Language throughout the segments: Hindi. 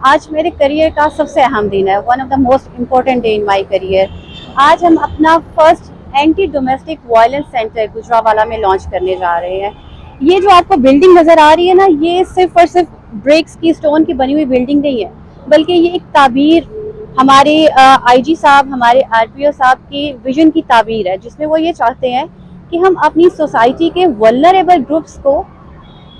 आज मेरे करियर का सबसे अहम दिन है, one of the most important day in my career. आज हम अपना first anti domestic violence centre Gujranwala में लॉन्च करने जा रहे हैं। ये जो आपको बिल्डिंग नज़र आ रही है ना, ये सिर्फ और सिर्फ ब्रिक्स की, स्टोन की बनी हुई बिल्डिंग नहीं है, बल्कि ये एक ताबीर, हमारे आईजी साहब, हमारे आरपीओ साहब की विजन की ताबीर है, जिसमें वो ये चाहते हैं कि हम अपनी सोसाइटी के वल्नरेबल ग्रुप्स को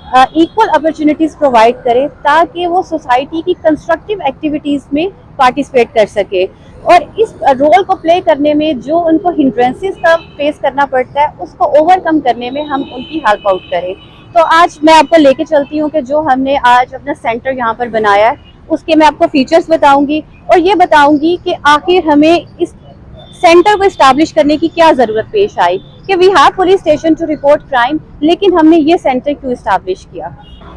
इक्वल अपॉर्चुनिटीज प्रोवाइड करें, ताकि वो सोसाइटी की कंस्ट्रक्टिव एक्टिविटीज में पार्टिसिपेट कर सके। और इस रोल को प्ले करने में जो उनको हिंड्रेंसेस का फेस करना पड़ता है, उसको ओवरकम करने में हम उनकी हेल्प आउट करें। तो आज मैं आपको लेके चलती हूँ कि जो हमने आज अपना सेंटर यहाँ पर बनाया है, उसके मैं आपको फीचर्स बताऊंगी और ये बताऊंगी कि आखिर हमें इस सेंटर को इस्टेब्लिश करने की क्या ज़रूरत पेश आई, कि we have police station to report crime, लेकिन हमने ये सेंटर क्यों इस्टेब्लिश किया।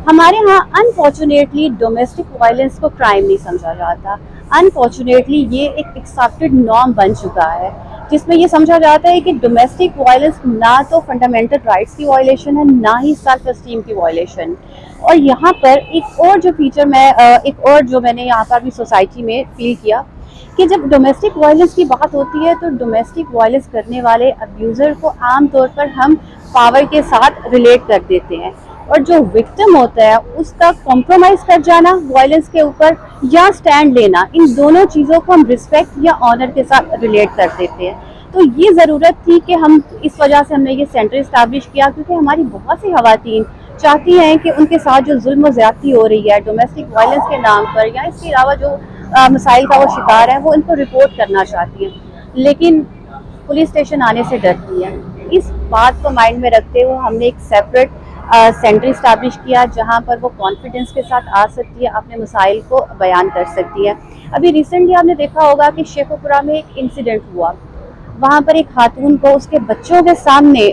हमारे यहाँ अनफॉर्चुनेटली डोमेस्टिक वायलेंस को क्राइम नहीं समझा जाता। अनफॉर्चुनेटली ये एक एक्सेप्टेड नॉर्म बन चुका है, जिसमें ये समझा जाता है कि डोमेस्टिक वायलेंस ना तो फंडामेंटल राइट्स की वायलेशन है, ना ही सेल्फ एस्टीम की वायलेशन। और यहाँ पर एक और जो फीचर मैंने यहाँ पर अपनी सोसाइटी में फील किया कि जब डोमेस्टिक वायलेंस की बात होती है, तो डोमेस्टिक वायलेंस करने वाले अब्यूज़र को आमतौर पर हम पावर के साथ रिलेट कर देते हैं, और जो विक्टिम होता है उसका कॉम्प्रोमाइज़ कर जाना वायलेंस के ऊपर या स्टैंड लेना, इन दोनों चीज़ों को हम रिस्पेक्ट या ऑनर के साथ रिलेट कर देते हैं। तो ये ज़रूरत थी कि हम इस वजह से हमने ये सेंटर इस्टेब्लिश किया, क्योंकि हमारी बहुत सी ख़वातीन चाहती हैं कि उनके साथ जो जुल्म व ज़्यादती हो रही है डोमेस्टिक वायलेंस के नाम पर, या इसके अलावा जो मसाइल का वो शिकार है, वो इनको रिपोर्ट करना चाहती हैं, लेकिन पुलिस स्टेशन आने से डरती हैं। इस बात को माइंड में रखते हुए हमने एक सेपरेट सेंटर इस्टेब्लिश किया, जहां पर वो कॉन्फिडेंस के साथ आ सकती है, अपने मसाइल को बयान कर सकती है। अभी रिसेंटली आपने देखा होगा कि शेखुपुरा में एक इंसिडेंट हुआ, वहाँ पर एक खातून को उसके बच्चों के सामने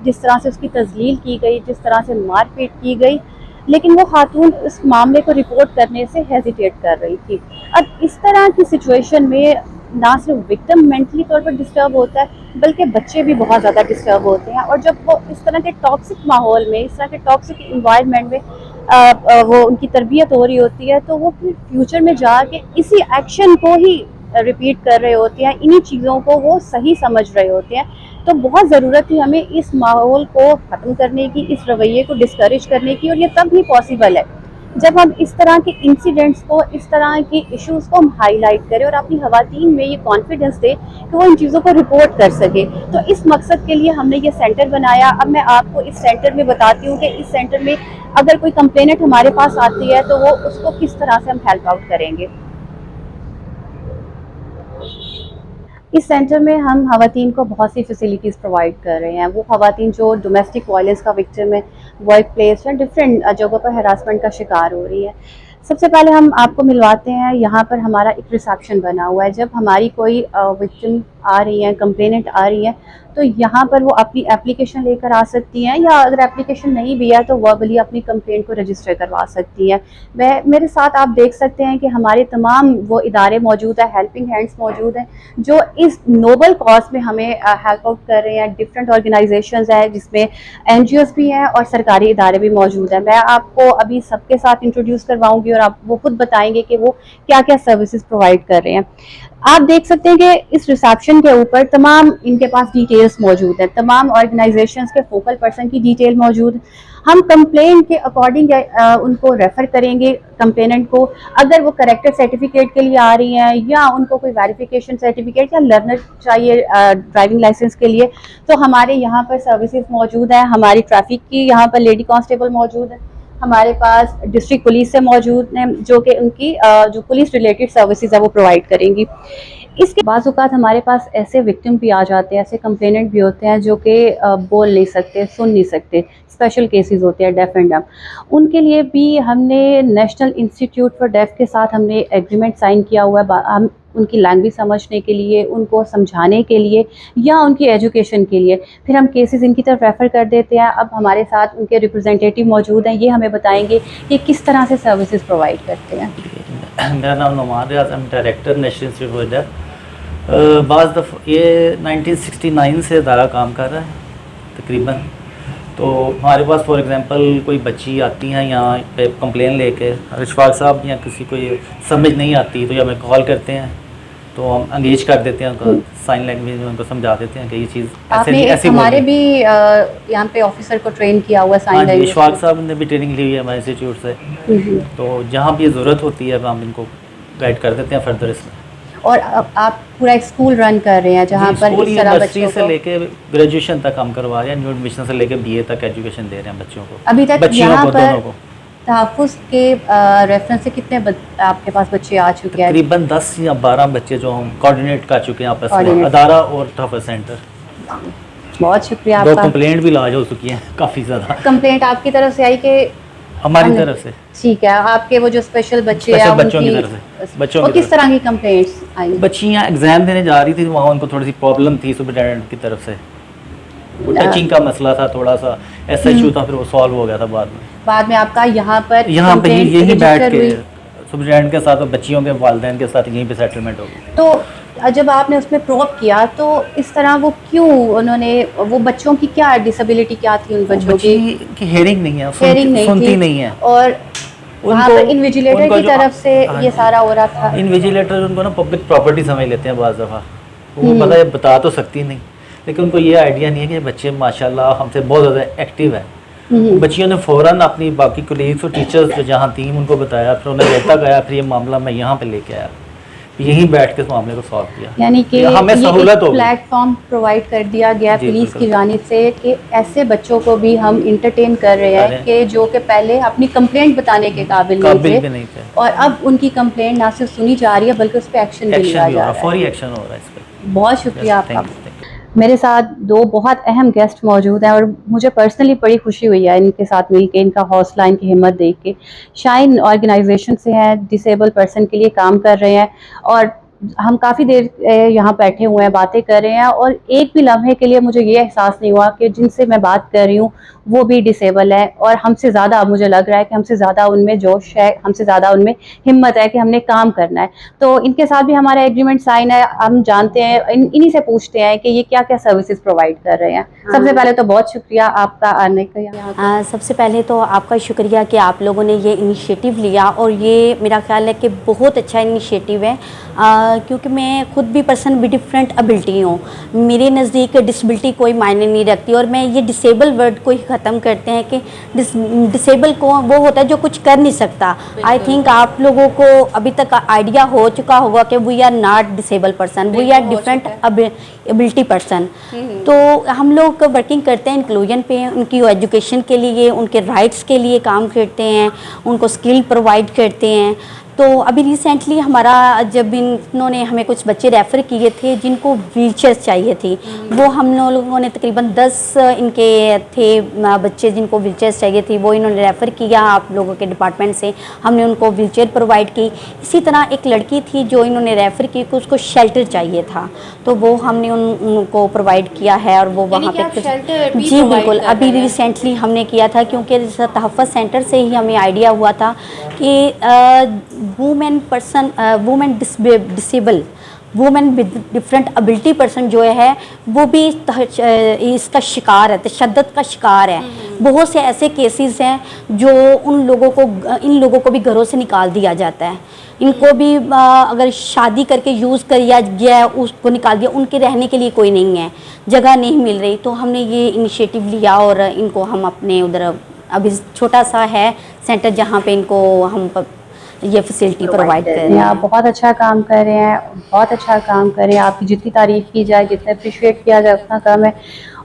जिस तरह से उसकी तजलील की गई, जिस तरह से मारपीट की गई, लेकिन वो खातून इस मामले को रिपोर्ट करने से हेजिटेट कर रही थी। अब इस तरह की सिचुएशन में ना सिर्फ विक्टिम मेंटली तौर पर डिस्टर्ब होता है, बल्कि बच्चे भी बहुत ज़्यादा डिस्टर्ब होते हैं। और जब वो इस तरह के टॉक्सिक माहौल में, इस तरह के टॉक्सिक इन्वायरमेंट में वो उनकी तरबियत हो रही होती है, तो वो फिर फ्यूचर में जाके इसी एक्शन को ही रिपीट कर रहे होते हैं, इन्हीं चीज़ों को वो सही समझ रहे होते हैं। तो बहुत ज़रूरत थी हमें इस माहौल को ख़त्म करने की, इस रवैये को डिस्करेज करने की, और ये तब ही पॉसिबल है जब हम इस तरह के इंसिडेंट्स को, इस तरह के इश्यूज़ को हम हाईलाइट करें और अपनी ख़वातीन में ये कॉन्फिडेंस दे कि वो इन चीज़ों को रिपोर्ट कर सके। तो इस मकसद के लिए हमने ये सेंटर बनाया। अब मैं आपको इस सेंटर में बताती हूँ कि इस सेंटर में अगर कोई कंप्लेनेंट हमारे पास आती है, तो वो उसको किस तरह से हम हेल्प आउट करेंगे। इस सेंटर में हम ख़वातीन को बहुत सी फैसिलिटीज़ प्रोवाइड कर रहे हैं। वो ख़वातीन जो डोमेस्टिक वायलेंस का विक्टिम है, वर्क प्लेस या डिफरेंट जगहों पर हरासमेंट का शिकार हो रही है, सबसे पहले हम आपको मिलवाते हैं। यहाँ पर हमारा एक रिसेप्शन बना हुआ है। जब हमारी कोई विक्टिम आ रही है, कंप्लेनेंट आ रही है, तो यहाँ पर वो अपनी एप्लीकेशन लेकर आ सकती हैं, या अगर एप्लीकेशन नहीं भी है तो वर्बली अपनी कंप्लेंट को रजिस्टर करवा सकती हैं। मेरे साथ आप देख सकते हैं कि हमारे तमाम वो इदारे मौजूद है, हेल्पिंग हैंड्स मौजूद हैं, जो इस नोबल कॉज में हमें हेल्प आउट कर रहे हैं। डिफरेंट ऑर्गेनाइजेशंस हैं, जिसमें NGOs भी हैं और सरकारी इदारे भी मौजूद हैं। मैं आपको अभी सबके साथ इंट्रोड्यूस करवाऊंगी और आप वो खुद बताएंगे कि वो क्या क्या सर्विसेज प्रोवाइड कर रहे हैं। आप देख सकते हैं कि इस रिसेप्शन के ऊपर तमाम इनके पास डिटेल्स मौजूद हैं, तमाम ऑर्गेनाइजेशंस के फोकल पर्सन की डिटेल मौजूद। हम कंप्लेन के अकॉर्डिंग उनको रेफ़र करेंगे कंप्लेनेंट को। अगर वो करेक्टर सर्टिफिकेट के लिए आ रही हैं, या उनको कोई वेरिफिकेशन सर्टिफिकेट या लर्नर चाहिए ड्राइविंग लाइसेंस के लिए, तो हमारे यहाँ पर सर्विसेज मौजूद हैं। हमारी ट्रैफिक की यहाँ पर लेडी कांस्टेबल मौजूद है, हमारे पास डिस्ट्रिक्ट पुलिस से मौजूद हैं, जो कि उनकी जो पुलिस रिलेटेड सर्विसेज है वो प्रोवाइड करेंगी। इसके बाज़ औक़ात हमारे पास ऐसे विक्टिम भी आ जाते हैं, ऐसे कंप्लेनेंट भी होते हैं जो कि बोल नहीं सकते, सुन नहीं सकते, स्पेशल केसेस होते हैं, डेफ एंड डम। उनके लिए भी हमने नेशनल इंस्टीट्यूट फॉर डेफ के साथ हमने एग्रीमेंट साइन किया हुआ है। हम उनकी लैंग्वेज समझने के लिए, उनको समझाने के लिए, या उनकी एजुकेशन के लिए फिर हम केसेस इनकी तरफ रेफ़र कर देते हैं। अब हमारे साथ उनके रिप्रेजेंटेटिव मौजूद हैं, ये हमें बताएंगे कि किस तरह से सर्विसेज प्रोवाइड करते हैं। मेरा नाम नुमान रियाज, I'm director national institute for def. ये 1969 से इदारा काम कर रहा है तकरीबन। तो हमारे पास फॉर एग्जांपल कोई बच्ची आती हैं यहाँ पे कंप्लेन लेके, इशफाक साहब या किसी को ये समझ नहीं आती तो या हमें कॉल करते हैं, तो हम एंगेज कर देते हैं उनको, साइन लैंग्वेज में उनको समझा देते हैं कि ये चीज़ आपने ऐसे हमारे भी यहाँ पे ऑफिसर को ट्रेन किया हुआ हाँ साइन जी, लैंग्वेज। इशफाक साहब ने भी ट्रेनिंग ली हुई है हमारे इंस्टीट्यूट से, तो जहाँ भी ज़रूरत होती है हम इनको गाइड कर देते हैं फर्दर इसमें। और अब आप पूरा एक स्कूल रन कर रहे हैं जहाँ पर स्कूल इस तरह यूनिवर्सिटी बच्चों से को लेके ग्रेजुएशन तक हम करवा रहे हैं, न्यू एडमिशन से लेके बीए तक एजुकेशन दे रहे हैं बच्चों को, अभी तक बच्चियों यहाँ को, पर दोनों को। तहफ़्फ़ुज़ के रेफरेंस से कितने आपके पास बच्चे आ चुके हैं? तकरीबन 10 या 12 बच्चे जो हम कोऑर्डिनेट कर चुके हैं आपस में, Coordinate। अदारा और तहफ़्फ़ुज़ सेंटर। बहुत शुक्रिया 2 आपका। कंप्लेंट भी लॉन्च हो चुकी हैं काफ़ी ज़्यादा कंप्लेंट आपकी तरफ से आई कि हमारी हमने- तरफ से, ठीक है, आपके वो जो स्पेशल बच्चे स्पेशल हैं बच्चों की उनकी- तरफ से, बच्चों और की किस तरह की कंप्लेंट्स आई? बच्चियाँ एग्ज़ाम देने जा रही थी, वहाँ उनको थोड़ी सी प्रॉब्लम थी सुपरिटेंडेंट की तरफ से, वो टचिंग का मसला था, थोड़ा सा ऐसा इशू था, फिर वो सॉल्व हो गया था बाद में। बाद में आपका यहाँ पे यही बैठ register के हुई। सुपरिटेंडेंट के साथ और बच्चियों के वालिदैन के साथ यहीं पे सेटलमेंट हो गई। तो जब आपने उसमें प्रोब किया तो इस तरह वो क्यों, उन्होंने वो बच्चों की क्या डिसेबिलिटी क्या थी उन बच्चों की? की हेयरिंग नहीं है, हेयरिंग नहीं सुनती थी नहीं है, और वहाँ पर इन्विजिलेटर उनको की जो- तरफ से हाँ ये जी। सारा हो रहा था। इन्विजिलेटर उनको ना पब्लिक प्रॉपर्टी समझ लेते हैं बाज़ दफ़ा, वो पता है बता तो सकती नहीं, लेकिन उनको ये आइडिया नहीं है कि बच्चे माशाल्लाह हमसे बहुत ज़्यादा एक्टिव है। बच्चियों ने फ़ौरन अपनी बाकी कोलीग्स और टीचर्स जो जहाँ थी उनको बताया, फिर उन्हें लेता गया, फिर ये मामला मैं यहाँ पे लेके आया, यहीं बैठ के इस मामले को सॉल्व किया। यानी कि हमें ये सहूलत एक हो गई। प्लेटफॉर्म प्रोवाइड कर दिया गया जी, पुलिस की बिल्कुल। जानिब से कि ऐसे बच्चों को भी हम इंटरटेन कर रहे हैं कि जो कि पहले अपनी कंप्लेंट बताने के काबिल काबिल भी नहीं नहीं थे थे, और अब उनकी कंप्लेंट ना सिर्फ सुनी जा रही है बल्कि उस पर एक्शन भी लिया एक्शन भी हो जा रहा रहा है, फौरी है। एक्शन हो रहा है इस पर। बहुत शुक्रिया आपका। Thank you. मेरे साथ 2 बहुत अहम गेस्ट मौजूद हैं और मुझे पर्सनली बड़ी खुशी हुई है इनके साथ मिलके, इनका हौसला, इनकी हिम्मत देख के। शाइन ऑर्गेनाइजेशन से हैं, डिसेबल पर्सन के लिए काम कर रहे हैं और हम काफ़ी देर यहाँ बैठे हुए हैं, बातें कर रहे हैं और एक भी लम्हे के लिए मुझे ये एहसास नहीं हुआ कि जिनसे मैं बात कर रही हूँ वो भी डिसेबल है और हमसे ज़्यादा, मुझे लग रहा है कि हमसे ज़्यादा उनमें जोश है, हमसे ज़्यादा उनमें हिम्मत है कि हमने काम करना है। तो इनके साथ भी हमारा एग्रीमेंट साइन है, हम जानते हैं, इन्हीं से पूछते हैं कि ये क्या क्या सर्विसेज प्रोवाइड कर रहे हैं। सबसे पहले तो बहुत शुक्रिया आपका आने का यहाँ। सबसे पहले तो आपका शुक्रिया कि आप लोगों ने ये इनिशिएटिव लिया और ये मेरा ख्याल है कि बहुत अच्छा इनिशिएटिव है, क्योंकि मैं खुद भी पर्सन विद डिफरेंट एबिलिटी हूँ। मेरे नज़दीक डिसेबिलिटी कोई मायने नहीं रखती और मैं ये डिसेबल वर्ड को ही ख़त्म करते हैं कि डिसेबल को वो होता है जो कुछ कर नहीं सकता। आई थिंक आप लोगों को अभी तक आइडिया हो चुका होगा कि we are not disable person, we are different ability person. तो हम लोग वर्किंग करते हैं इंक्लूजन पे, उनकी एजुकेशन के लिए, उनके राइट्स के लिए काम करते हैं, उनको स्किल प्रोवाइड करते हैं। तो अभी रिसेंटली हमारा जब इन्होंने हमें कुछ बच्चे रेफ़र किए थे जिनको व्हीलचेयर्स चाहिए थी, वो हम लोगों ने तकरीबन 10 इनके थे बच्चे जिनको व्हीलचेयर्स चाहिए थी, वो इन्होंने रेफ़र किया आप लोगों के डिपार्टमेंट से, हमने उनको व्हीलचेयर प्रोवाइड की। इसी तरह एक लड़की थी जो इन्होंने रेफ़र की कि उसको शेल्टर चाहिए था, तो वो हमने उनको प्रोवाइड किया है और वो वहाँ पे जी बिल्कुल अभी रिसेंटली हमने किया था, क्योंकि तहफ़्फ़ुज़ सेंटर से ही हमें आइडिया हुआ था कि women disable women with different ability person जो है वो भी इसका शिकार है, तशद्दुद का शिकार है। बहुत से ऐसे केसेस हैं जो इन लोगों को भी घरों से निकाल दिया जाता है, इनको भी अगर शादी करके यूज़ किया गया है उसको निकाल दिया, उनके रहने के लिए कोई नहीं है, जगह नहीं मिल रही। तो हमने ये इनिशिएटिव लिया और इनको हम अपने उधर अभी छोटा सा है सेंटर जहाँ पे इनको हम ये फैसिलिटी प्रोवाइड कर रहे हैं। आप बहुत अच्छा काम कर रहे हैं, बहुत अच्छा काम कर रहे हैं। आपकी जितनी तारीफ़ की जाए, जितना अप्रिशिएट किया जाए उतना कम है।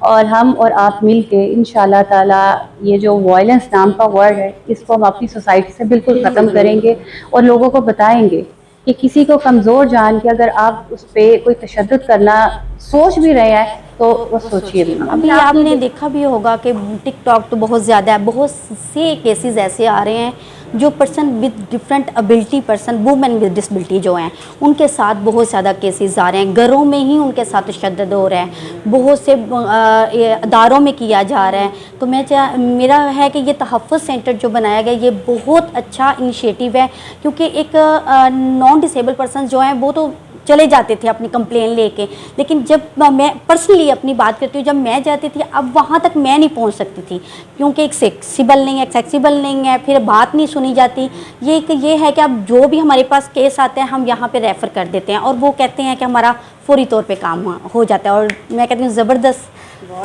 और हम और आप मिल के इंशाल्लाह ताला ये जो वायलेंस नाम का वर्ड है इसको हम अपनी सोसाइटी से बिल्कुल ख़त्म करेंगे और लोगों को बताएंगे कि किसी को कमज़ोर जान के अगर आप उस पर कोई तशद्दुद करना सोच भी रहे हैं तो वो सोचिए भी। अभी आपने देखा भी होगा कि टिकटॉक तो बहुत ज़्यादा है, बहुत से केसेस ऐसे आ रहे हैं जो person with different ability person, women with disability जो हैं उनके साथ बहुत ज़्यादा केसेस आ रहे हैं, घरों में ही उनके साथ तशद्दुद हो रहा है, बहुत से अदारों में किया जा रहा है। तो मेरा है कि ये तहफ़्फ़ुज़ सेंटर जो बनाया गया ये बहुत अच्छा इनिशिएटिव है, क्योंकि एक नॉन डिसेबल पर्सन जो हैं वो तो चले जाते थे अपनी कंप्लेन लेके, लेकिन जब मैं पर्सनली अपनी बात करती हूँ, जब मैं जाती थी अब वहाँ तक मैं नहीं पहुँच सकती थी, क्योंकि एक्सेसिबल नहीं है, फिर बात नहीं सुनी जाती। ये है कि अब जो भी हमारे पास केस आते हैं हम यहाँ पे रेफ़र कर देते हैं और वो कहते हैं कि हमारा फौरी तौर पे काम हो जाता है, और मैं कहती हूँ ज़बरदस्त।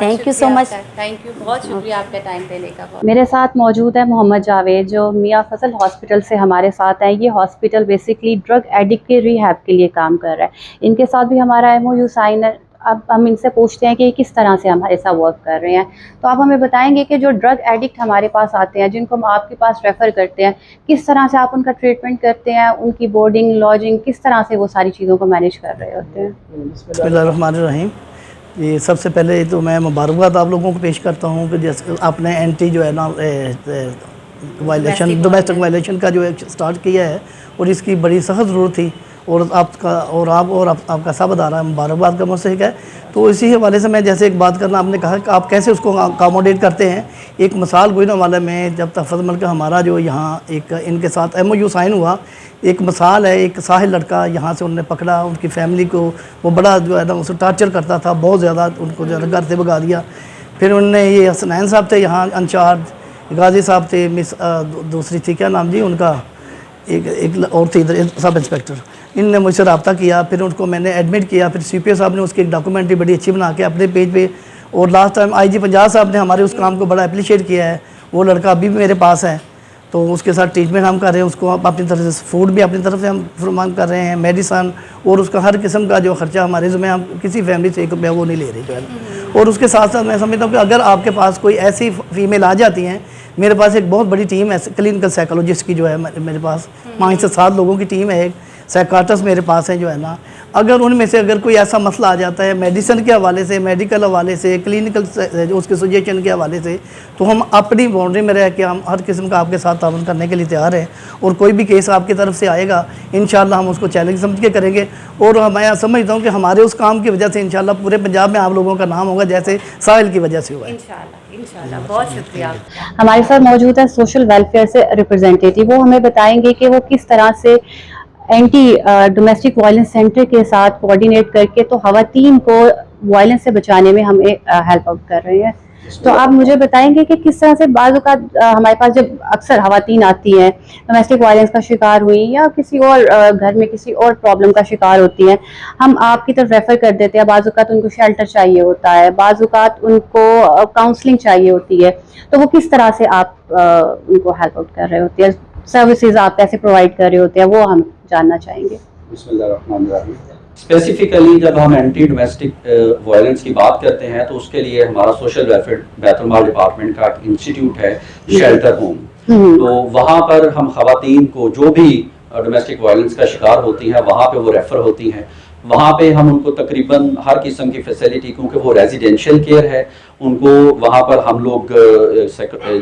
Thank you so much. Thank you, बहुत शुक्रिया आपका टाइम देने का। मेरे साथ मौजूद है मोहम्मद जावेद, जो मियाँ फजल हॉस्पिटल से हमारे साथ हैं। ये हॉस्पिटल बेसिकली ड्रग एडिक्ट के रिहैब के लिए काम कर रहा है। इनके साथ भी हमारा MOU साइन है। अब हम इनसे पूछते हैं कि किस तरह से हमारे साथ वर्क कर रहे हैं। तो आप हमें बताएंगे कि जो ड्रग एडिक्ट हमारे पास आते हैं, जिनको हम आपके पास रेफ़र करते हैं, किस तरह से आप उनका ट्रीटमेंट करते हैं, उनकी बोर्डिंग लॉजिंग, किस तरह से वो सारी चीज़ों को मैनेज कर रहे होते हैं। बिस्मिल्लाहिर्रहमानिर्रहीम। ये सबसे पहले तो मैं मुबारकबाद आप लोगों को पेश करता हूँ कि जैसे आपने एंटी जो है ना वायलेशन, डोमेस्टिक वायलेशन का जो है स्टार्ट किया है, और इसकी बड़ी सख्त ज़रूरत थी, और आपका सब अदारा मुबारकबाद का मुस्तहिक है। तो इसी हवाले से मैं जैसे एक बात करना, आपने कहा कि आप कैसे उसको अकामोडेट करते हैं। एक मिसाल गुजरांवाला में जब तहफ़्फ़ुज़ मल का हमारा जो यहाँ एक इनके साथ MOU साइन हुआ, एक मिसाल है, एक साहिल लड़का यहाँ से उन्होंने पकड़ा, उनकी फ़ैमिली को वो बड़ा जो है ना उसको टार्चर करता था, बहुत ज़्यादा उनको जो है घर से भगा दिया। फिर उन्होंने ये हसनैन साहब थे यहाँ इंचार्ज, गाजी साहब थे, मिस दूसरी थी क्या नाम जी उनका, एक और थी इधर सब इंस्पेक्टर, इनने मुझसे रब्ता किया। फिर उनको मैंने एडमिट किया। फिर CPO साहब ने उसकी एक डॉक्यूमेंट्री बड़ी अच्छी बना के अपने पेज पे, और लास्ट टाइम IG पंजाब साहब ने हमारे उस काम को बड़ा अप्रिशिएट किया है। वो लड़का अभी भी मेरे पास है, तो उसके साथ ट्रीटमेंट हम कर रहे हैं, उसको अपनी तरफ से फूड भी अपनी तरफ से हम फरमान कर रहे हैं, मेडिसन, और उसका हर किस्म का जो खर्चा हमारे ज़िम्मे, हम किसी फैमिली से 1 रुपया वो नहीं ले रहे जो है। और उसके साथ साथ मैं समझता हूँ कि अगर आपके पास कोई ऐसी फीमेल आ जाती हैं, मेरे पास एक बहुत बड़ी टीम है क्लिनिकल साइकोलॉजिस्ट की जो है मेरे पास 5 से 7 लोगों की टीम है, एक साइकाट्रिस्ट मेरे पास है जो है ना। अगर उनमें से अगर कोई ऐसा मसला आ जाता है मेडिसिन के हवाले से, मेडिकल हवाले से, क्लिनिकल उसके सजेशन के हवाले से, तो हम अपनी बाउंड्री में रह के हम हर किस्म का आपके साथ ताउन करने के लिए तैयार हैं। और कोई भी केस आपकी तरफ से आएगा इंशाल्लाह हम उसको चैलेंज समझ के करेंगे। और मैं समझता हूँ कि हमारे उस काम की वजह से इंशाल्लाह पूरे पंजाब में आप लोगों का नाम होगा, जैसे साहिल की वजह से हुआ है। इंशाल्लाह, बहुत शुक्रिया। हमारे साथ मौजूद है सोशल वेलफेयर से रिप्रेजेंटेटिव, वो हमें बताएंगे कि वो किस तरह से एंटी डोमेस्टिक वायलेंस सेंटर के साथ कोऑर्डिनेट करके तो खवातीन को वायलेंस से बचाने में हमें हेल्प आउट कर रहे हैं। तो आप मुझे बताएंगे कि किस तरह से बाज़ औक़ात हमारे पास जब अक्सर खवातीन आती हैं डोमेस्टिक वायलेंस का शिकार हुई या किसी और घर में किसी और प्रॉब्लम का शिकार होती हैं, हम आपकी तरफ रेफ़र कर देते हैं। बाज़ औक़ात उनको शेल्टर चाहिए होता है, बाज़ औक़ात उनको काउंसलिंग चाहिए होती है, तो वो किस तरह से आप उनको हेल्प आउट कर रहे होते हैं, सर्विसेज आप कैसे प्रोवाइड कर रहे होते हैं, वो हम जानना चाहेंगे। स्पेसिफिकली जब हम एंटी डोमेस्टिक वायलेंस की बात करते हैं तो उसके लिए हमारा सोशल वेलफेयर बैतुल माल डिपार्टमेंट का एक इंस्टीट्यूट है, शेल्टर होम। तो वहाँ पर हम खवातीन को जो भी डोमेस्टिक वायलेंस का शिकार होती हैं वहाँ पे वो रेफर होती हैं। वहाँ पे हम उनको तकरीबन हर किस्म की फैसिलिटी, क्योंकि वो रेजिडेंशियल केयर है, उनको वहाँ पर हम लोग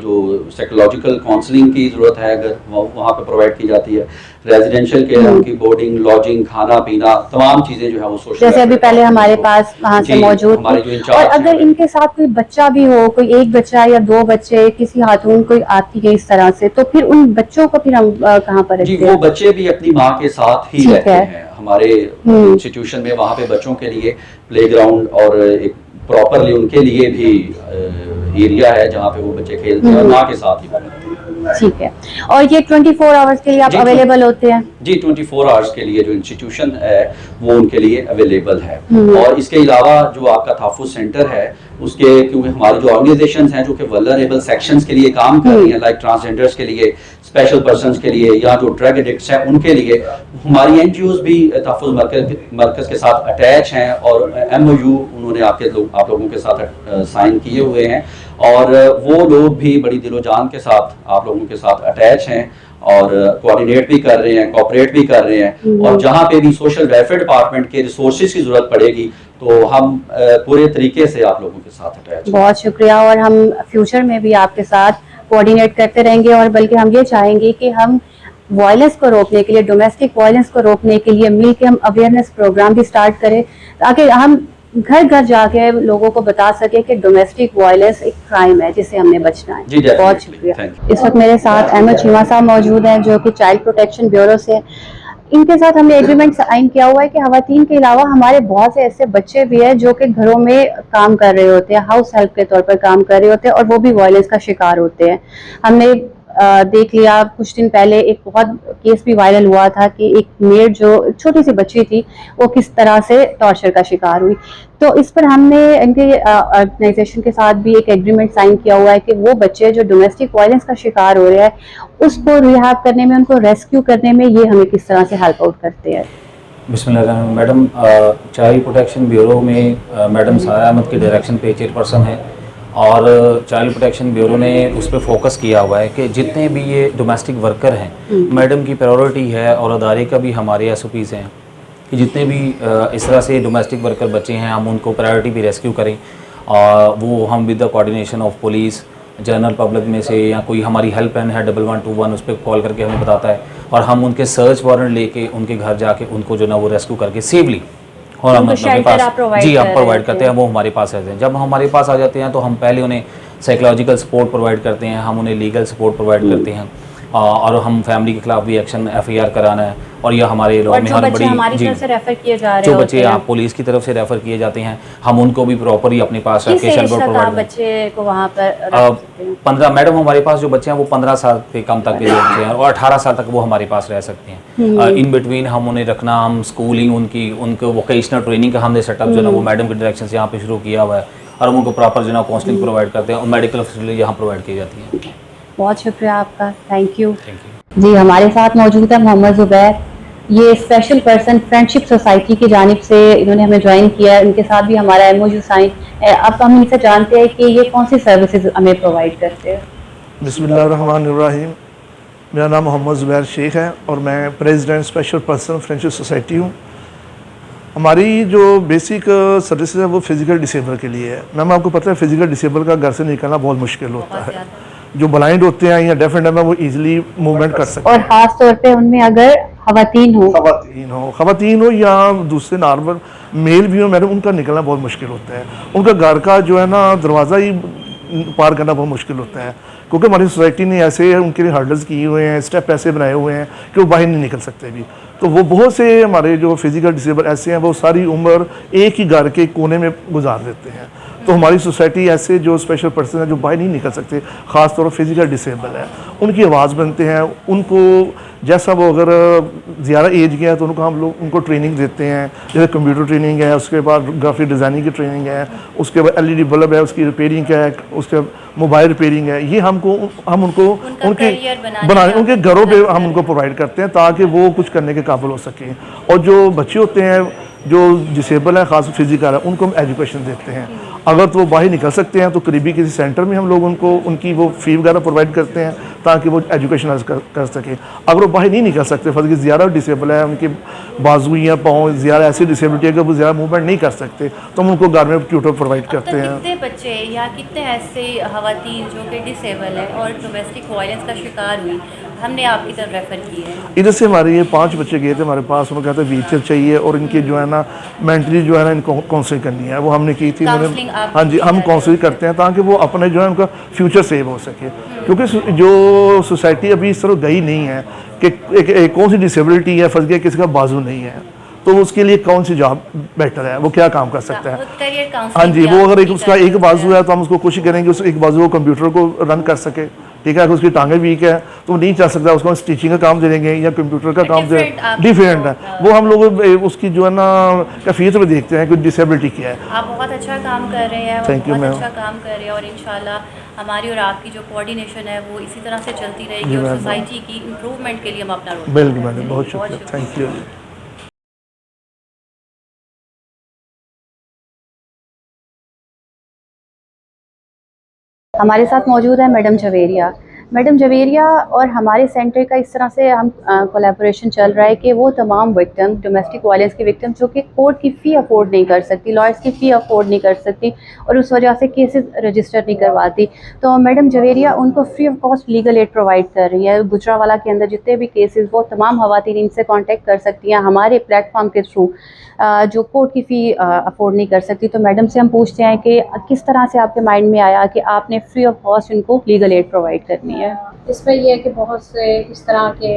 जो साइकोलॉजिकल काउंसलिंग की ज़रूरत है अगर वहाँ पे प्रोवाइड की जाती है। रेजिडेंशियल केयर, उनकी बोर्डिंग, लॉजिंग, खाना पीना, तमाम चीज़ें जो है वो सोशल, जैसे अभी पहले हमारे पास वहाँ से मौजूद थी। और अगर इनके साथ कोई बच्चा भी हो, कोई एक बच्चा या 2 बच्चे, किसी खातून कोई आती है इस तरह से, तो फिर उन बच्चों को फिर हम कहाँ पर रखते हैं? जी, वो बच्चे भी अपनी माँ के साथ ही रहते हैं हमारे इंस्टीट्यूशन में। वहाँ पे बच्चों के लिए प्लेग्राउंड और एक प्रॉपरली उनके लिए भी एरिया है जहाँ पे वो बच्चे खेलते हैं और माँ के साथ ही रहते हैं। ठीक है। और ये 24 आवर्स के लिए आप अवेलेबल होते हैं? जी, 24 आवर्स के लिए जो इंस्टीट्यूशन है वो उनके लिए अवेलेबल है। और इसके अलावा जो आपका तहफ़्फ़ुज़ सेंटर है उसके, क्योंकि हमारी जो ऑर्गेनाइजेशंस हैं जो कि वल्नरेबल सेक्शंस के लिए काम कर रही हैं, लाइक ट्रांसजेंडर्स के लिए, स्पेशल पर्सनस के लिए, या जो ड्रग एडिक्ट्स हैं उनके लिए, हमारी NGOs भी तहफ़्फ़ुज़ मरकज़ के साथ अटैच हैं और MOU उन्होंने आप लोगों के साथ साइन किए हुए हैं। और वो लोग भी बड़ी दिलो जान के साथ आप लोगों के साथ अटैच हैं और कोऑर्डिनेट भी कर रहे हैं, कोऑपरेट भी कर रहे हैं। और जहाँ पे भी सोशल वेलफेयर डिपार्टमेंट के रिसोर्सेज की ज़रूरत पड़ेगी तो हम पूरे तरीके से आप लोगों के साथ अटैच। बहुत शुक्रिया। और हम फ्यूचर में भी आपके साथ कोऑर्डिनेट करते रहेंगे, और बल्कि हम ये चाहेंगे कि हम वायलेंस को रोकने के लिए, डोमेस्टिक वायलेंस को रोकने के लिए मिल के हम अवेयरनेस प्रोग्राम भी स्टार्ट करें, ताकि हम घर घर जाके लोगों को बता सके कि डोमेस्टिक वायलेंस एक क्राइम है जिससे हमने बचना है। बहुत शुक्रिया। इस वक्त मेरे साथ अहमद चीमा साहब मौजूद हैं जो कि चाइल्ड प्रोटेक्शन ब्यूरो से। इनके साथ हमने एग्रीमेंट साइन किया हुआ है कि खवातीन के अलावा हमारे बहुत से ऐसे बच्चे भी हैं जो कि घरों में काम कर रहे होते हैं, हाउस हेल्प के तौर पर काम कर रहे होते हैं और वो भी वायलेंस का शिकार होते हैं। हमने देख लिया कुछ दिन पहले एक बहुत केस भी वायरल हुआ था कि एक मेड जो छोटी सी बच्ची थी वो किस तरह से टॉर्चर का शिकार हुई। तो इस पर हमने इनके ऑर्गेनाइजेशन के साथ भी एक एग्रीमेंट साइन किया हुआ है कि वो बच्चे जो डोमेस्टिक वायलेंस का शिकार हो रहे हैं उसको रिहाब करने में, उनको रेस्क्यू करने में ये हमें किस तरह से हेल्प आउट करते हैं। बिस्मिल्लाह मैडम, चाइल्ड प्रोटेक्शन ब्यूरो में मैडम सारा अहमद के डायरेक्शन पे चेयरपर्सन है और चाइल्ड प्रोटेक्शन ब्यूरो ने उस पर फोकस किया हुआ है कि जितने भी ये डोमेस्टिक वर्कर हैं मैडम की प्रायोरिटी है और अदारे का भी हमारे एसओपीज़ हैं कि जितने भी इस तरह से डोमेस्टिक वर्कर बच्चे हैं हम उनको प्रायोरिटी भी रेस्क्यू करें। और वो हम with the coordination of police, general public में से या कोई हमारी हेल्पलाइन है 1121 उस पर कॉल करके हमें बताता है और हम उनके सर्च वारंट लेके उनके घर जाके उनको जो ना वो रेस्क्यू करके सेफली और हम अपने पास जी आप प्रोवाइड करते हैं। वो हमारे पास रहते हैं। जब हमारे पास आ जाते हैं तो हम पहले उन्हें साइकोलॉजिकल सपोर्ट प्रोवाइड करते हैं, हम उन्हें लीगल सपोर्ट प्रोवाइड करते हैं और हम फैमिली के खिलाफ भी एक्शन एफआईआर कराना है और यह हमारे लॉ में हर बड़ी हमारी तरफ से रेफर किए जा रहे जो बच्चे आप पुलिस की तरफ से रेफर किए जाते हैं हम उनको भी प्रॉपरली अपने पास रख प्रोवाइड बच्चे को वहाँ पर 15 मैडम हमारे पास जो बच्चे हैं वो 15 साल से कम तक के जो बच्चे हैं और 18 साल तक वो हमारे पास रह सकते हैं। इन बिटवीन हम उन्हें रखना, हम स्कूलिंग उनको वोकेशनल ट्रेनिंग का हमने सेटअप जो ना वो मैडम के डायरेक्शन से यहाँ पे शुरू किया हुआ है और हम उनको प्रॉपर जो ना काउंसलिंग प्रोवाइड करते हैं और मेडिकल फैसिलिटी यहाँ प्रोवाइड की जाती है। बहुत शुक्रिया आपका, थैंक यू। जी हमारे साथ मौजूद है मोहम्मद जुबैर, ये स्पेशल पर्सन फ्रेंडशिप सोसाइटी की जानिब से इन्होंने हमें ज्वाइन किया है। इनके साथ भी हमारा एमओयू साइन। अब हम इनसे जानते हैं कि ये कौन सी सर्विसेज हमें प्रोवाइड करते हैं। बिस्मिल्लाहिर्रहमानिर्रहीम। मेरा नाम मोहम्मद जुबैर शेख है और मैं president special person friendship society हूँ। हमारी जो बेसिक सर्विसेज है वो फिज़िकल डिसेबल के लिए है। मैम आपको पता है फिज़िकल डिसेबल का घर से निकलना बहुत मुश्किल होता है। जो ब्लाइंड होते हैं या डेफ एंड डम्ब है वो इजीली मूवमेंट कर सकते हैं और ख़ास तौर पे उनमें अगर खवातीन हो या दूसरे नॉर्मल मेल भी हो मैडम, उनका निकलना बहुत मुश्किल होता है। उनका घर का जो है ना दरवाज़ा ही पार करना बहुत मुश्किल होता है क्योंकि हमारी सोसाइटी ने ऐसे उनके लिए हर्डल्स किए हुए हैं, स्टेप ऐसे बनाए हुए हैं कि वो बाहर नहीं निकल सकते भी। तो वो बहुत से हमारे जो फिज़िकल डिसेबल ऐसे हैं वो सारी उम्र एक ही घर के कोने में गुजार देते हैं। तो हमारी सोसाइटी ऐसे जो स्पेशल पर्सन है जो बाहर नहीं निकल सकते, ख़ास तौर पर फिज़िकल डिसेबल है, उनकी आवाज़ बनते हैं। उनको जैसा वो अगर ज़्यादा एज के हैं तो हम लोग उनको ट्रेनिंग देते हैं, जैसे कंप्यूटर ट्रेनिंग है, उसके बाद ग्राफिक डिज़ाइनिंग की ट्रेनिंग है, उसके बाद LED बल्ब है उसकी रिपेयरिंग है, उसके मोबाइल रिपेयरिंग है। ये हम उनको उनके घरों पे हम उनको प्रोवाइड करते हैं ताकि वो कुछ करने के काबिल हो सकें। और जो बच्चे होते हैं जो डिसेबल है, ख़ास फिजिकल है, उनको हम एजुकेशन देते हैं। अगर तो वो बाहर निकल सकते हैं तो करीबी किसी सेंटर में हम लोग उनको उनकी वो फ़ी वगैरह प्रोवाइड करते हैं ताकि वो एजुकेशन कर सकें। अगर वो बाहर नहीं निकल सकते, फर्ज ज़्यादा डिसेबल है, उनके बाजू या पाँव ज़्यादा ऐसी डिसेबिलिटी है कि वो ज़्यादा मूवमेंट नहीं कर सकते, तो हम उनको घर में ट्यूटर प्रोवाइड करते हैं। कितने बच्चे या कितने ऐसे खवातीन जो कि डिसेबल है और डोमेस्टिक वायलेंस का शिकार हुई हमने आपकी तरफ रेफ़र किए हैं? इधर से हमारे ये 5 बच्चे गए थे हमारे पास। उन्होंने कहा था व्हीलचेयर चाहिए और इनकी जो है ना मेंटली जो है ना इनको काउंसलिंग करनी है, वो हमने की थी। हाँ जी, हम काउंसलिंग करते हैं ताकि वो अपने जो है उनका फ्यूचर सेव हो सके क्योंकि जो सोसाइटी अभी इस तरह गई नहीं है कि कौन सी डिसेबिलिटी है, फर्ज गया किसी का बाजू नहीं है तो उसके लिए कौन सी जॉब बेटर है, वो क्या काम कर सकता है। हाँ जी, वो अगर उसका एक बाजू है तो हम उसको कोशिश करेंगे उस एक बाजू वो कंप्यूटर को रन कर सके, ठीक है। अगर उसकी टांगें वीक है तो वो नहीं चल सकता, उसको हम स्टिचिंग का काम दे देंगे या कंप्यूटर का काम दे, डिफरेंट है वो। हम लोग उसकी जो है ना कैफियत में देखते हैं कि डिसेबिलिटी क्या है। आप बहुत अच्छा काम कर रहे हैं, थैंक यू मैम। अच्छा काम कर रहे हैं और इंशाल्लाह हमारी और आपकी जो कोऑर्डिनेशन है वो इसी तरह से चलती रहेगी और सोसाइटी की इम्प्रूवमेंट के लिए हम अपना रोल बिल्कुल मैडम, बहुत शुक्रिया, थैंक यू। हमारे साथ मौजूद है मैडम जवेरिया। मैडम जवेरिया और हमारे सेंटर का इस तरह से हम कोलैबोरेशन चल रहा है कि वो तमाम विक्टिम, डोमेस्टिक वायलेंस की विक्टिम जो कि कोर्ट की फ़ी अफोर्ड नहीं कर सकती, लॉयर्स की फ़ी अफोर्ड नहीं कर सकती और उस वजह से केसेस रजिस्टर नहीं करवाती, तो मैडम जवेरिया उनको free of cost legal aid provide कर रही है। गुजरावाला के अंदर जितने भी केसेस वो तमाम खवातीन इनसे कॉन्टेक्ट कर सकती हैं हमारे प्लेटफॉर्म के थ्रू, जो कोर्ट की फ़ी अफोर्ड नहीं कर सकती। तो मैडम से हम पूछते हैं कि किस तरह से आपके माइंड में आया कि आपने फ्री ऑफ कॉस्ट इनको लीगल एड प्रोवाइड करनी है। हुई है। इसमें ये है कि बहुत से इस तरह के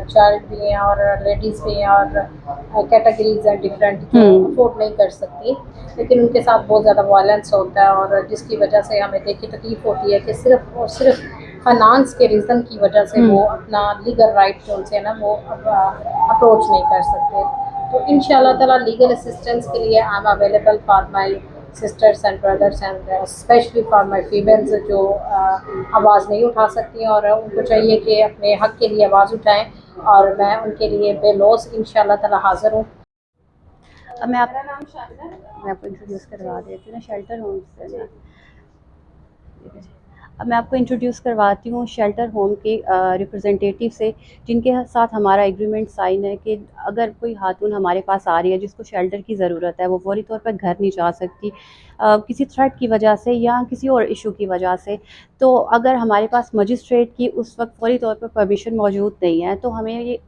चाइल्ड भी हैं और लेडीज़ भी हैं और कैटेगरीज हैं डिफरेंट जो अफोर्ड नहीं कर सकती, लेकिन उनके साथ बहुत ज़्यादा वायलेंस होता है और जिसकी वजह से हमें देखिए तकलीफ़ होती है कि सिर्फ और सिर्फ फाइनेंस के रीज़न की वजह से वो अपना लीगल राइट जो उनसे है ना वो अप्रोच नहीं कर सकते। तो इंशाल्लाह ताला लीगल असिस्टेंस के लिए I am available for my sisters and brothers and specially for my females जो आवाज़ नहीं उठा सकती और उनको चाहिए कि अपने हक़ के लिए आवाज़ उठाएं और मैं उनके लिए बेलौस इंशाल्लाह ताला हाज़िर हूँ। अब मैं आपको इंट्रोड्यूस करवा देती हूँ ना शेल्टर होम से। अब मैं आपको इंट्रोड्यूस करवाती हूँ शेल्टर होम के रिप्रेजेंटेटिव से, जिनके साथ हमारा एग्रीमेंट साइन है कि अगर कोई खातून हमारे पास आ रही है जिसको शेल्टर की ज़रूरत है, वो फौरी तौर पर घर नहीं जा सकती किसी थ्रेट की वजह से या किसी और इशू की वजह से, तो अगर हमारे पास मजिस्ट्रेट की उस वक्त फौरी तौर पर परमिशन मौजूद नहीं है तो हमें ये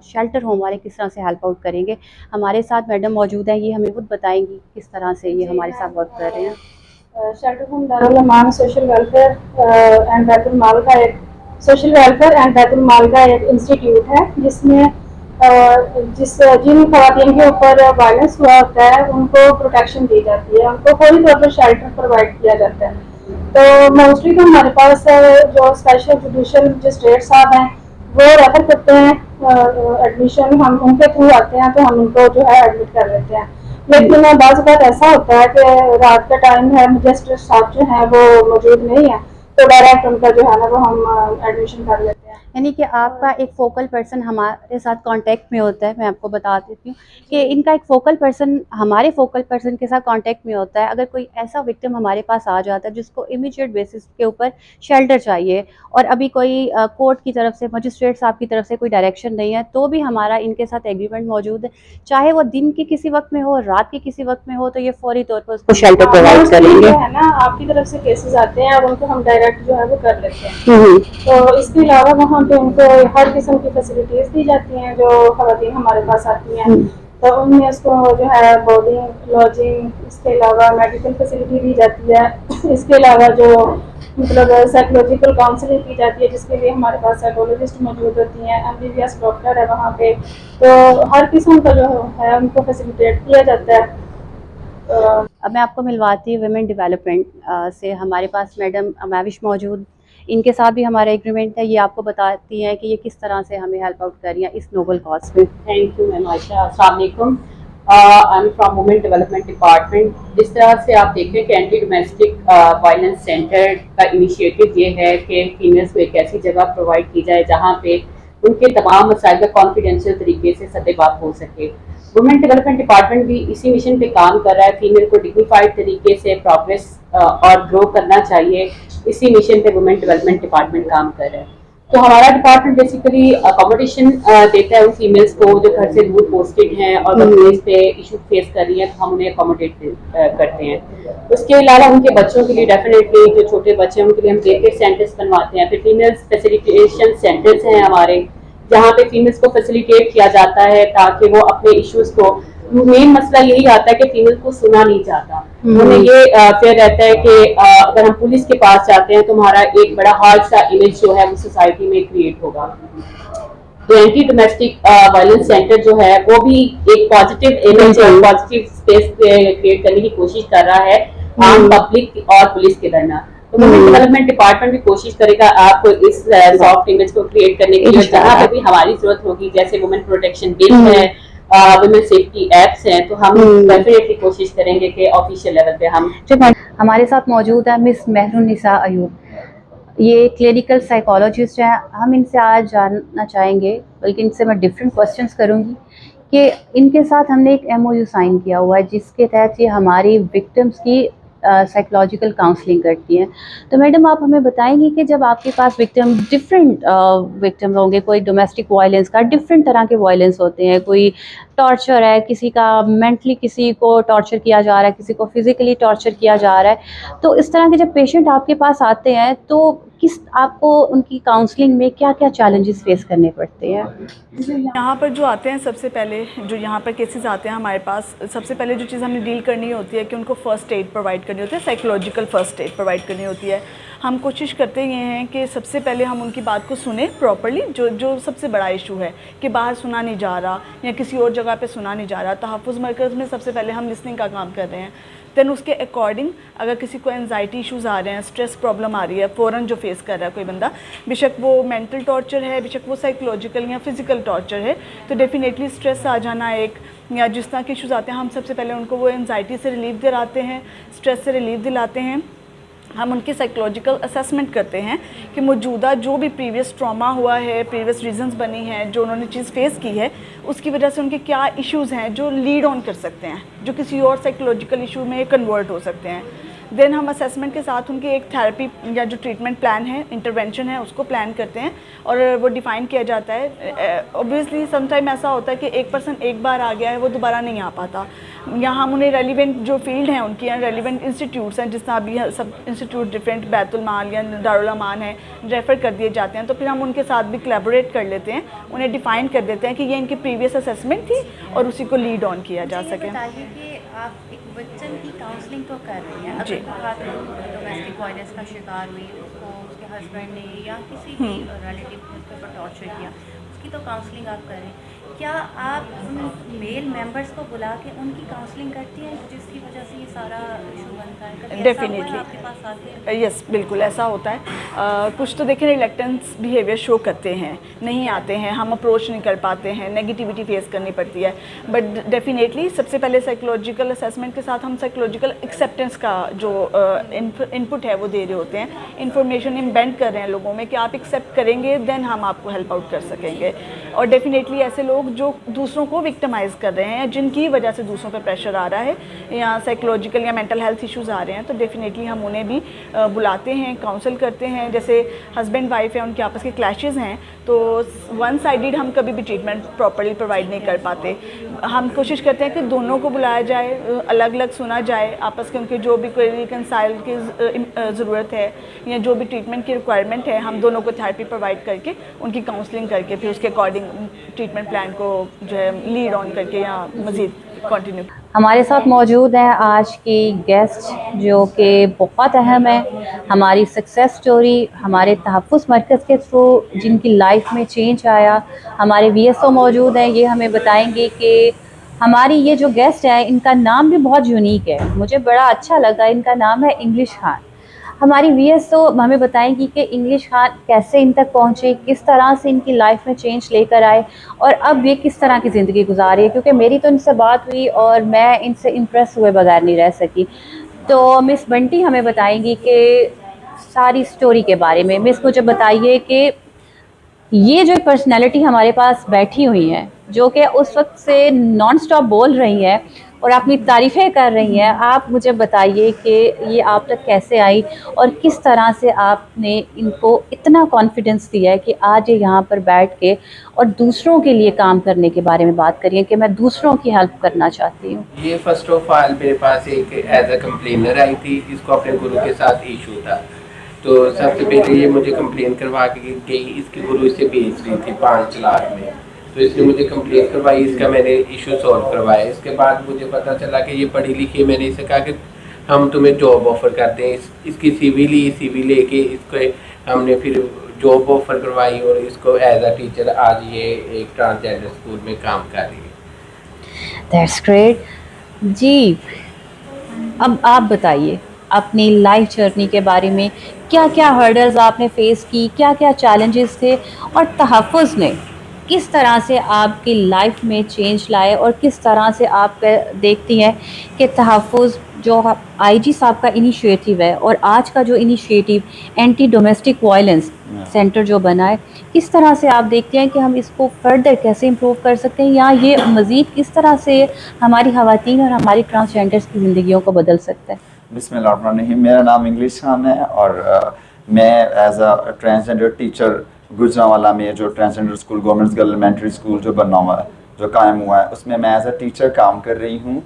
शेल्टर होम वाले किस तरह से हेल्प आउट करेंगे। हमारे साथ मैडम मौजूद हैं, ये हमें खुद बताएंगी किस तरह से ये हमारे साथ वर्क कर रहे हैं। Shelter home Darul Aman social welfare and Baitul Maal का एक social welfare and Baitul Maal का एक इंस्टीट्यूट है जिसमें जिन खवातीन के ऊपर वायलेंस हुआ होता है उनको प्रोटेक्शन दी जाती है, उनको फौरी तौर पर शेल्टर प्रोवाइड किया जाता है। तो मोस्टली तो हमारे पास जो स्पेशल जुडिशल मजिस्ट्रेट साहब हैं वो रेफर करते हैं एडमिशन, हम उनके थ्रू आते हैं तो हम उनको जो है एडमिट कर लेते हैं। लेकिन बाज़ बात ऐसा होता है कि रात का टाइम है, मजिस्ट्रेट साहब जो है वो मौजूद नहीं है तो डायरेक्ट उनका जो है ना वो हम एडमिशन कर लेते हैं। यानी कि आपका एक फोकल पर्सन हमारे साथ कांटेक्ट में होता है। मैं आपको बता देती हूँ कि इनका एक फोकल पर्सन हमारे फोकल पर्सन के साथ कांटेक्ट में होता है। अगर कोई ऐसा विक्टिम हमारे पास आ जाता है जिसको इमीडिएट बेसिस के ऊपर शेल्टर चाहिए और अभी कोई कोर्ट की तरफ से मजिस्ट्रेट साहब की तरफ से कोई डायरेक्शन नहीं है, तो भी हमारा इनके साथ एग्रीमेंट मौजूद है, चाहे वो दिन के किसी वक्त में हो, रात के किसी वक्त में हो, तो ये फौरी तौर पर उसको शेल्टर प्रोवाइड करेंगे। है ना, आपकी तरफ से केसेस आते हैं और उनको हम डायरेक्ट जो है वो कर लेते हैं। तो इसके अलावा वहाँ पे उनको हर किस्म की फैसिलिटीज दी जाती हैं जो खवातीन हमारे पास आती हैं, तो उनमें उसको जो है बोर्डिंग, लॉजिंग, इसके अलावा मेडिकल फैसिलिटी दी जाती है। इसके अलावा जो मतलब साइकोलॉजिकल काउंसलिंग की जाती है जिसके लिए हमारे पास साइकोलॉजिस्ट मौजूद होती हैं, MBBS डॉक्टर है वहाँ पे, तो हर किस्म का जो है उनको फैसिलिटेट किया जाता है। अब मैं आपको मिलवाती हूँ वुमेन डेवलपमेंट से। हमारे पास मैडम अमाविश मौजूद, इनके साथ भी हमारा एग्रीमेंट है, ये आपको बताती हैं कि ये किस तरह से हमें हेल्प आउट कर रही हैं इस नोबल कॉज पे। Thank you ma'am Ayesha. अस्सलाम वालेकुम। I am from women development department. जिस तरह से आप देख रहे हैं कि एंटी डोमेस्टिक वायलेंस सेंटर का इनिशिएटिव ये है कि फीमेल्स को एक ऐसी जगह प्रोवाइड की जाए जहाँ पे उनके तमाम मसाइल का कॉन्फिडेंशियल तरीके से सतह बात हो सके। वुमेन डेवलपमेंट डिपार्टमेंट भी इसी मिशन पे काम कर रहा है, फीमेल को डिग्निफाइड तरीके से प्रोग्रेस और ग्रो करना चाहिए, इसी मिशन पे वुमेन डेवलपमेंट डिपार्टमेंट काम कर रहा है। तो हमारा डिपार्टमेंट बेसिकली अकोमोडेशन देता है उन फीमेल्स को जो घर से दूर पोस्टेड हैं और वर्कप्लेस पे इशू फेस कर रही हैं, तो हम उन्हें अकोमोडेट करते हैं। उसके अलावा उनके बच्चों के लिए डेफिनेटली जो छोटे बच्चे हैं उनके लिए हम डे केयर सेंटर्स बनवाते हैं। फिर फीमेल्स फैसिलिटेशन सेंटर्स हैं हमारे जहाँ पे फीमेल्स को फैसिलिटेट किया जाता है ताकि वो अपने इश्यूज को, मेन मसला यही आता है कि फीमेल को सुना नहीं जाता। उन्हें ये फेयर रहता है कि अगर हम पुलिस के पास जाते हैं तो हमारा एक बड़ा हार्ड सा इमेज जो है वो सोसाइटी में क्रिएट होगा। तो एंटी डोमेस्टिक वायलेंस सेंटर जो है वो भी एक पॉजिटिव इमेज और पॉजिटिव स्पेस क्रिएट करने की कोशिश कर रहा है आम पब्लिक और पुलिस के दरमियान। तो वुमेन डेवलपमेंट डिपार्टमेंट भी कोशिश करेगा आपको इस सॉफ्ट इमेज को क्रिएट करने के लिए, जहाँ पे भी हमारी जरूरत होगी, जैसे वुमेन प्रोटेक्शन बिल है, वुमेन सेफ्टी एप्स हैं, तो हम डेफिनेटली कोशिश करेंगे कि ऑफिशियल लेवल पे हम। हमारे साथ मौजूद है मिस मेहरुन्निसा अयूब, ये क्लिनिकल साइकोलॉजिस्ट हैं। हम इनसे आज जानना चाहेंगे, बल्कि इनसे मैं डिफरेंट क्वेश्चंस करूंगी कि इनके साथ हमने एक MOU साइन किया हुआ है जिसके तहत ये हमारी विक्टिम्स की साइकोलॉजिकल काउंसलिंग करती हैं। तो मैडम आप हमें बताएंगी कि जब आपके पास डिफरेंट विक्टिम होंगे, कोई डोमेस्टिक वायलेंस का डिफरेंट तरह के वायलेंस होते हैं, कोई टॉर्चर है, किसी का मेंटली किसी को टॉर्चर किया जा रहा है, किसी को फिजिकली टॉर्चर किया जा रहा है, तो इस तरह के जब पेशेंट आपके पास आते हैं तो आपको उनकी काउंसलिंग में क्या क्या चैलेंजेस फेस करने पड़ते हैं? यहाँ पर जो आते हैं, सबसे पहले जो यहाँ पर केसेस आते हैं हमारे पास, सबसे पहले जो चीज़ हमें डील करनी होती है कि उनको फ़र्स्ट एड प्रोवाइड करनी होती है, साइकोलॉजिकल फ़र्स्ट एड प्रोवाइड करनी होती है। हम कोशिश करते ये हैं कि सबसे पहले हम उनकी बात को सुने प्रॉपर्ली, जो सबसे बड़ा इशू है कि बाहर सुना नहीं जा रहा या किसी और जगह पे सुना नहीं जा रहा। तहफ़्फ़ुज़ मरकज़ में सबसे पहले हम लिसनिंग का काम कर रहे हैं। दैन उसके अकॉर्डिंग अगर किसी को एंजाइटी इश्यूज़ आ रहे हैं, स्ट्रेस प्रॉब्लम आ रही है, फ़ौरन जो फेस कर रहा है कोई बंदा, बेशक वो मेंटल टॉर्चर है, बेशक वो साइकोलॉजिकल या फिज़िकल टॉर्चर है, तो डेफिनेटली स्ट्रेस आ जाना एक या जिस तरह के इश्यूज़ आते हैं, हम सबसे पहले उनको वो एंजाइटी से रिलीफ दिलाते हैं, स्ट्रेस से रिलीफ दिलाते हैं। हम उनकी साइकोलॉजिकल असेसमेंट करते हैं कि मौजूदा जो भी प्रीवियस ट्रॉमा हुआ है, प्रीवियस रीजंस बनी हैं, जो उन्होंने चीज़ फेस की है, उसकी वजह से उनके क्या इश्यूज़ हैं जो लीड ऑन कर सकते हैं, जो किसी और साइकोलॉजिकल इशू में कन्वर्ट हो सकते हैं। देन हम असेसमेंट के साथ उनकी एक थेरेपी या जो ट्रीटमेंट प्लान है, इंटरवेंशन है, उसको प्लान करते हैं और वो डिफ़ाइन किया जाता है। ऑब्वियसली समटाइम ऐसा होता है कि एक पर्सन एक बार आ गया है, वो दोबारा नहीं आ पाता, या हम उन्हें रेलिवेंट जो फील्ड हैं उनकी रेलिवेंट इंस्टीट्यूट्स हैं, जिस तरह अभी सब इंस्टीट्यूट डिफरेंट बैतुल माल या दारुल अमान है, रेफ़र कर दिए जाते हैं, तो फिर हम उनके साथ भी कोलैबोरेट कर लेते हैं, उन्हें डिफ़ाइन कर देते हैं कि ये इनकी प्रीवियस असेसमेंट थी और उसी को लीड ऑन किया जा सके। बताइए कि आप एक बच्चन की काउंसलिंग तो कर रही हैं, अगर खातून डोमेस्टिक वायलेंस का शिकार हुई, उसको उसके हस्बैंड ने या किसी भी रिलेटिव ने उसके ऊपर टॉर्चर किया, उसकी तो काउंसलिंग आप कर रहे हैं, क्या आप उन मेल मेंबर्स को बुला के उनकी काउंसलिंग करती हैं जिसकी वजह से ये सारा इशू बनता है? डेफिनेटली, आपके पास आते हैं? यस, बिल्कुल ऐसा होता है। कुछ तो देखें रिलेक्टेंस बिहेवियर शो करते हैं, नहीं आते हैं, हम अप्रोच नहीं कर पाते हैं, नेगेटिविटी फेस करनी पड़ती है, बट डेफिनेटली सबसे पहले साइकोलॉजिकल असेसमेंट के साथ हम साइकोलॉजिकल एक्सेप्टेंस का जो इनपुट है वो दे रहे होते हैं, इंफॉर्मेशन इम्बेंड कर रहे हैं लोगों में कि आप एक्सेप्ट करेंगे देन हम आपको हेल्प आउट कर सकेंगे। और डेफिनेटली ऐसे लोग जो दूसरों को विक्टिमाइज़ कर रहे हैं, जिनकी वजह से दूसरों पर प्रेशर आ रहा है या साइकोलॉजिकल या मेंटल हेल्थ इश्यूज़ आ रहे हैं, तो डेफिनेटली हम उन्हें भी बुलाते हैं, काउंसल करते हैं। जैसे हस्बैंड वाइफ है, उनके आपस के क्लैशेज़ हैं, तो वन साइडेड हम कभी भी ट्रीटमेंट प्रॉपर्ली प्रोवाइड नहीं कर पाते। हम कोशिश करते हैं कि दोनों को बुलाया जाए, अलग अलग सुना जाए, आपस के उनके जो भी कोई रिकनसाइल की ज़रूरत है या जो भी ट्रीटमेंट की रिक्वायरमेंट है, हम दोनों को थेरेपी प्रोवाइड करके उनकी काउंसलिंग करके फिर उसके अकॉर्डिंग ट्रीटमेंट प्लान को जो है लीड ऑन करके या मज़ीद कंटिन्यू। हमारे साथ मौजूद हैं आज की गेस्ट जो कि बहुत अहम है, हमारी सक्सेस स्टोरी, हमारे तहफ़्फ़ुज़ मरकज़ के थ्रू जिनकी लाइफ में चेंज आया। हमारे VSO मौजूद हैं, ये हमें बताएंगे कि हमारी ये जो गेस्ट है इनका नाम भी बहुत यूनिक है, मुझे बड़ा अच्छा लगा। इनका नाम है इंग्लिश खान। हमारी VSO हमें बताएंगी कि इंग्लिश खान कैसे इन तक पहुँचे, किस तरह से इनकी लाइफ में चेंज लेकर आए और अब ये किस तरह की ज़िंदगी गुजार रही है, क्योंकि मेरी तो इनसे बात हुई और मैं इनसे इम्प्रेस हुए बगैर नहीं रह सकी। तो मिस बंटी हमें बताएंगी कि सारी स्टोरी के बारे में। मिस मुझे बताइए कि ये जो पर्सनैलिटी हमारे पास बैठी हुई हैं, जो कि उस वक्त से नॉन स्टॉप बोल रही हैं और अपनी तारीफ़ें कर रही हैं, आप मुझे बताइए कि ये आप तक कैसे आई और किस तरह से आपने इनको इतना कॉन्फिडेंस दिया है कि आज ये यहाँ पर बैठ के और दूसरों के लिए काम करने के बारे में बात करिए कि मैं दूसरों की हेल्प करना चाहती हूँ। ये फर्स्ट ऑफ ऑल मेरे पास एक एज अ कंप्लेनर आई थी, इसको अपने गुरु के साथ इशू था, तो सबसे पहले ये मुझे कंप्लेन करवा के गई, इसकी गुरु इसे बेच रही थी 5 लाख में, तो इसने मुझे कंप्लेन करवाई, इसका मैंने इशू सॉल्व करवाया। इसके बाद मुझे पता चला कि ये पढ़ी लिखी है, मैंने इसे कहा कि हम तुम्हें जॉब ऑफ़र करते हैं। इसकी CV ली, CV लेके इसको हमने फिर जॉब ऑफ़र करवाई और इसको एज अ टीचर आज ये एक ट्रांसजेंडर स्कूल में काम कर रही है। दैट्स ग्रेट जी। अब आप बताइए अपनी लाइफ जर्नी के बारे में, क्या क्या हर्डल्स आपने फेस की, क्या क्या चैलेंजेस थे और तहफ़्फ़ुज़ ने किस तरह से आपकी लाइफ में चेंज लाए और किस तरह से आप देखती हैं कि तहफ़्फ़ुज़ जो IG साहब का इनिशिएटिव है और आज का जो initiative anti domestic violence centre जो बना है, किस तरह से आप देखते हैं कि हम इसको फर्दर कैसे इम्प्रूव कर सकते हैं या ये मज़ीद किस तरह से हमारी ख़वातीन और हमारी ट्रांसजेंडर्स की ज़िंदगियों को बदल सकता है? बिस्मिल्लाहिर्रहमानिर्रहीम। मेरा नाम इंग्लिश खान है और मैं as a transgender teacher Gujranwala में जो transgender school government girl elementary school जो बना हुआ है, जो कायम हुआ है, उसमें मैं एज अ टीचर काम कर रही हूँ।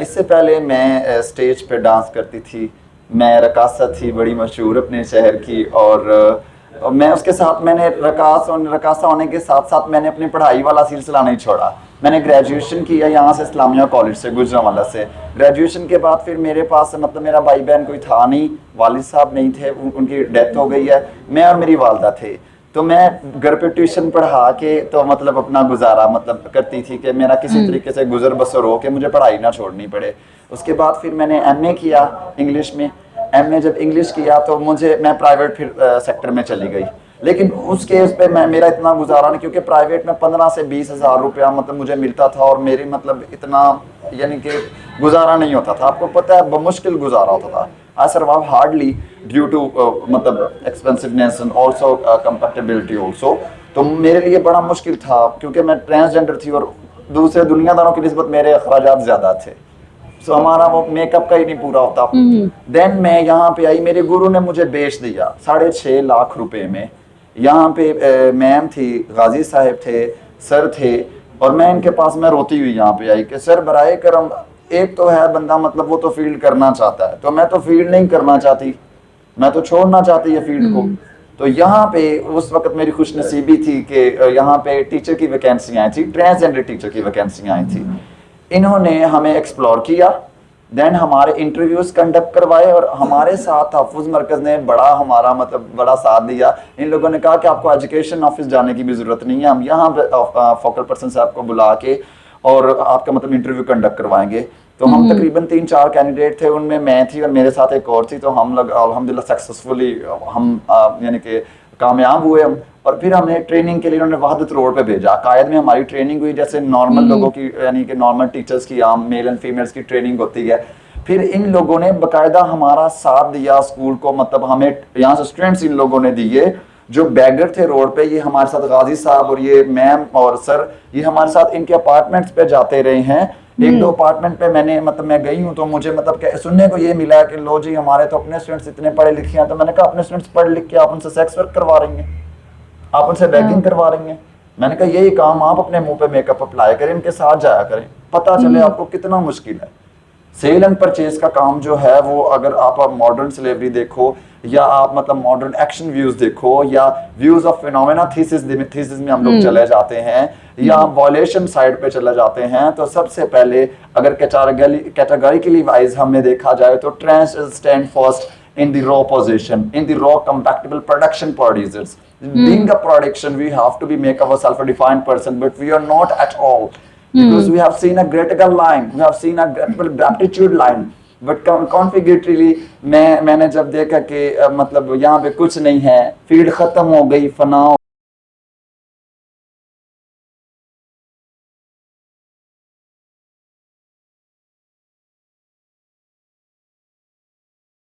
इससे पहले मैं स्टेज पे डांस करती थी, मैं रकासा थी बड़ी मशहूर अपने शहर की, और और मैं उसके साथ मैंने रकासा होने के साथ साथ मैंने अपनी पढ़ाई वाला सिलसिला नहीं छोड़ा। मैंने ग्रेजुएशन किया यहाँ से इस्लामिया कॉलेज से, गुजरांवाला से। ग्रेजुएशन के बाद फिर मेरे पास मतलब मेरा भाई बहन कोई था नहीं, वालिद साहब नहीं थे, उनकी डेथ हो गई है, मैं और मेरी वालदा थे। तो मैं घर पे ट्यूशन पढ़ा के तो मतलब अपना गुजारा मतलब करती थी कि मेरा किसी तरीके से गुजर बसर हो, कि मुझे पढ़ाई ना छोड़नी पड़े। उसके बाद फिर मैंने MA किया इंग्लिश में। MA जब इंग्लिश किया तो मैं प्राइवेट फिर सेक्टर में चली गई, लेकिन उस केस पे मेरा इतना गुजारा नहीं, क्योंकि प्राइवेट में 15 से 20 हज़ार रुपया मतलब मुझे मिलता था और मेरी मतलब इतना यानी कि गुजारा नहीं होता था। आपको पता है मुश्किल गुजारा होता था। I survive hardly due to मतलब expensiveness and also compatibility also. तो मेरे लिए बड़ा मुश्किल था, क्योंकि मैं ट्रांसजेंडर थी और दूसरे दुनियादारों की निस्बत मेरे अखराजात ज़्यादा थे। सो हमारा वो मेकअप का ही नहीं पूरा होता। देन मैं यहाँ पे आई, मेरे गुरु ने मुझे बेच दिया 6.5 लाख रुपए में। यहाँ पे मैम थी, गाजी साहब थे, सर थे, और मैं इनके पास मैं रोती हुई यहाँ पे आई कि सर बराए करम, एक तो है बंदा मतलब वो तो फील्ड करना चाहता है, तो मैं तो फील्ड नहीं करना चाहती, मैं तो छोड़ना चाहती है फील्ड को। तो यहाँ पे उस वक्त मेरी खुशनसीबी थी कि यहाँ पे टीचर की वैकेंसी आई थी, ट्रांसजेंडर टीचर की वैकेंसी आई थी। इन्होंने हमें एक्सप्लोर किया, देन हमारे इंटरव्यूज कंडक्ट करवाए, और हमारे साथ तहफ़्फ़ुज़ मरकज़ ने बड़ा हमारा मतलब बड़ा साथ दिया। इन लोगों ने कहा कि आपको एजुकेशन ऑफिस जाने की भी ज़रूरत नहीं है, हम यहाँ पे फोकल पर्सन से आपको बुला के और आपका मतलब इंटरव्यू कंडक्ट करवाएंगे। तो हम तकरीबन 3-4 कैंडिडेट थे, उनमें मैं थी और मेरे साथ एक और थी। तो हम लोग अल्हम्दुलिल्लाह सक्सेसफुली हम यानी कि कामयाब हुए हम। और फिर हमने ट्रेनिंग के लिए उन्होंने वहादत रोड पे भेजा। कायद में हमारी ट्रेनिंग हुई जैसे नॉर्मल लोगों की यानी कि नॉर्मल टीचर्स की आम मेल एंड फीमेल्स की ट्रेनिंग होती है। फिर इन लोगों ने बाकायदा हमारा साथ दिया स्कूल को, मतलब हमें यहाँ से स्टूडेंट्स इन लोगों ने दिए जो बैगर थे रोड पे। ये हमारे साथ गाजी साहब और ये मैम और सर, ये हमारे साथ इनके अपार्टमेंट्स पे जाते रहे हैं। 1-2 अपार्टमेंट पे मैं गई हूँ तो मुझे मतलब सुनने को ये मिला कि लो जी हमारे तो अपने स्टूडेंट्स इतने पढ़े लिखे हैं। तो मैंने कहा अपने स्टूडेंट्स पढ़ लिख के आप उनसे सेक्स वर्क करवा रही हैं, आप उनसे बैगिंग करवा रही हैं। मैंने कहा यही काम आप अपने मुंह पे मेकअप अप्लाई करें, इनके साथ जाया करें, पता चले आपको कितना मुश्किल है। सेल एंड परचेज का काम जो है वो अगर आप मॉडर्न स्लेवरी देखो या आप मतलब मॉडर्न एक्शन व्यूज देखो या व्यूज ऑफ फिनोमेना थीसिस में हम लोग चले जाते हैं या वॉयलेशन साइड पे चले जाते हैं, तो सबसे पहले अगर कैटेगरिकली वाइज हमने देखा जाए तो trans stand first in the raw position, in the raw compatible production producers. Being a production, we have to be make ourselves a defined person, but we are not at all. Because we have seen a gratical line, we have seen a aptitude line. But configuratorily, मैंने जब देखा कि मतलब यहाँ पे कुछ नहीं है, फील्ड खत्म हो गई, फना